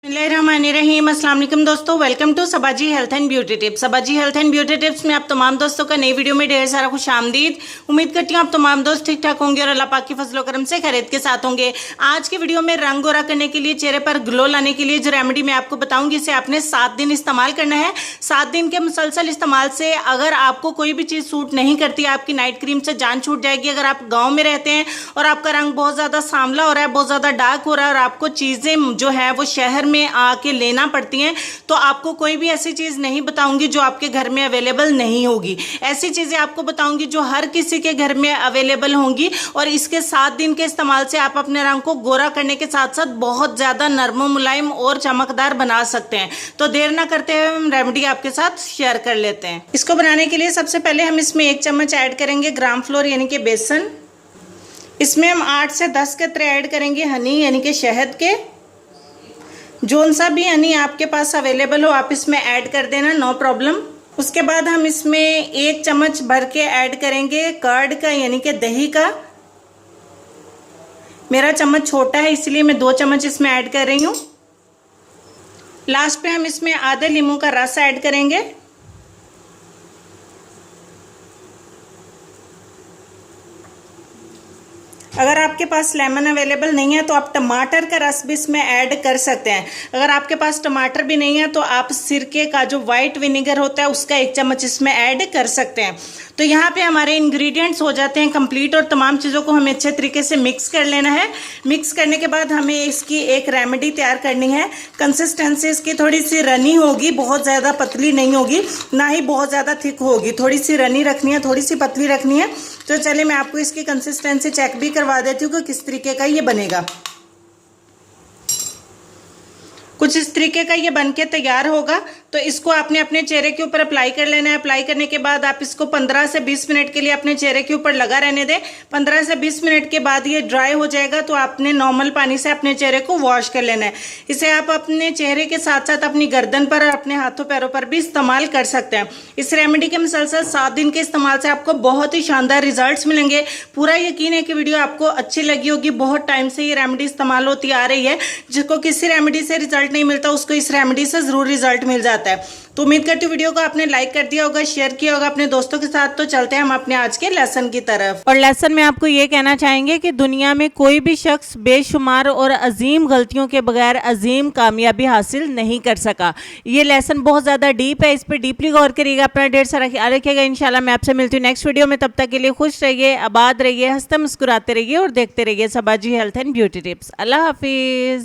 बिस्मिल्लाहिर्रहमानिर्रहीम। अस्सलाम वालेकुम दोस्तों, welcome to Sabaji health and beauty tips. Sabaji health and beauty tips में आप तमाम दोस्तों का नई वीडियो में ढेर सारा खुश आमदीद। उम्मीद करती हूँ आप तमाम दोस्त ठीक ठाक होंगे और अल्लाह पाक की फजलो करम से खैरियत के साथ होंगे। आज की वीडियो में रंग गोरा करने के लिए, चेहरे पर ग्लो लाने के लिए जो रेमेडी मैं आपको बताऊंगी, इसे आपने 7 दिन इस्तेमाल करना है। 7 दिन के मुसलसल इस्तेमाल से अगर आपको कोई भी चीज़ सूट नहीं करती, आपकी नाइट क्रीम से जान छूट जाएगी। अगर आप गाँव में रहते हैं और आपका रंग बहुत ज़्यादा सांवला हो रहा है, बहुत ज़्यादा डार्क हो रहा है और आपको चीज़ें जो है वो शहर में आके लेना पड़ती हैं, तो आपको कोई भी ऐसी चीज नहीं बताऊंगी जो आपके घर में अवेलेबल नहीं होगी। ऐसी चीजें आपको बताऊंगी जो हर किसी के घर में अवेलेबल होंगी और इसके 7 दिन के इस्तेमाल से आप अपने रंग को गोरा करने के साथ साथ बहुत ज्यादा नरम मुलायम और चमकदार बना सकते हैं। तो देर ना करते हुए हम रेमेडी आपके साथ शेयर कर लेते हैं। इसको बनाने के लिए सबसे पहले हम इसमें 1 चम्मच ऐड करेंगे ग्राम फ्लोर यानी कि बेसन। इसमें हम 8 से 10 कतरे ऐड करेंगे हनी यानी कि शहद के। जोन सा भी हनी आपके पास अवेलेबल हो आप इसमें ऐड कर देना, नो प्रॉब्लम। उसके बाद हम इसमें 1 चम्मच भर के ऐड करेंगे कर्ड का यानी कि दही का। मेरा चम्मच छोटा है इसलिए मैं 2 चम्मच इसमें ऐड कर रही हूँ। लास्ट पे हम इसमें आधे नींबू का रस ऐड करेंगे। अगर आपके पास लेमन अवेलेबल नहीं है तो आप टमाटर का रस भी इसमें ऐड कर सकते हैं। अगर आपके पास टमाटर भी नहीं है तो आप सिरके का जो वाइट विनेगर होता है उसका 1 चम्मच इसमें ऐड कर सकते हैं। तो यहाँ पे हमारे इंग्रेडिएंट्स हो जाते हैं कंप्लीट और तमाम चीज़ों को हमें अच्छे तरीके से मिक्स कर लेना है। मिक्स करने के बाद हमें इसकी एक रेमेडी तैयार करनी है। कंसिस्टेंसी इसकी थोड़ी सी रनी होगी, बहुत ज़्यादा पतली नहीं होगी, ना ही बहुत ज़्यादा थिक होगी। थोड़ी सी रनी रखनी है, थोड़ी सी पतली रखनी है। तो चलिए मैं आपको इसकी कंसिस्टेंसी चेक भी करवा देती हूँ कि किस तरीके का ये बनेगा। कुछ इस तरीके का ये बनके तैयार होगा। तो इसको आपने अपने चेहरे के ऊपर अप्लाई कर लेना है। अप्लाई करने के बाद आप इसको 15 से 20 मिनट के लिए अपने चेहरे के ऊपर लगा रहने दें। 15 से 20 मिनट के बाद ये ड्राई हो जाएगा तो आपने नॉर्मल पानी से अपने चेहरे को वॉश कर लेना है। इसे आप अपने चेहरे के साथ साथ अपनी गर्दन पर और अपने हाथों पैरों पर भी इस्तेमाल कर सकते हैं। इस रेमेडी के मुसलसल 7 दिन के इस्तेमाल से आपको बहुत ही शानदार रिजल्ट्स मिलेंगे। पूरा यकीन है कि वीडियो आपको अच्छी लगी होगी। बहुत टाइम से ये रेमेडी इस्तेमाल होती आ रही है। जिसको किसी रेमेडी से रिजल्ट नहीं मिलता उसको इस रेमेडी से जरूर रिजल्ट मिल जाता है। तो उम्मीद करती हूँ वीडियो को आपने लाइक कर दिया होगा, शेयर किया होगा अपने दोस्तों के साथ। तो चलते हैं हम अपने आज के लेसन की तरफ। और लेसन में आपको ये कहना चाहेंगे कि दुनिया में कोई भी शख्स बेशुमार और अजीम गलतियों के बगैर अजीम कामयाबी हासिल नहीं कर सका। ये लेसन बहुत ज्यादा डीप है, इस पर डीपली गौर करिएगा, अपना ढेर सारा ख्याल रखिएगा। इंशाल्लाह मैं आपसे मिलती हूँ नेक्स्ट वीडियो में। तब तक के लिए खुश रहिए, आबाद रहिए, हंसते मुस्कुराते रहिए और देखते रहिए Sabaji health and beauty tips. अल्लाह हाफिज।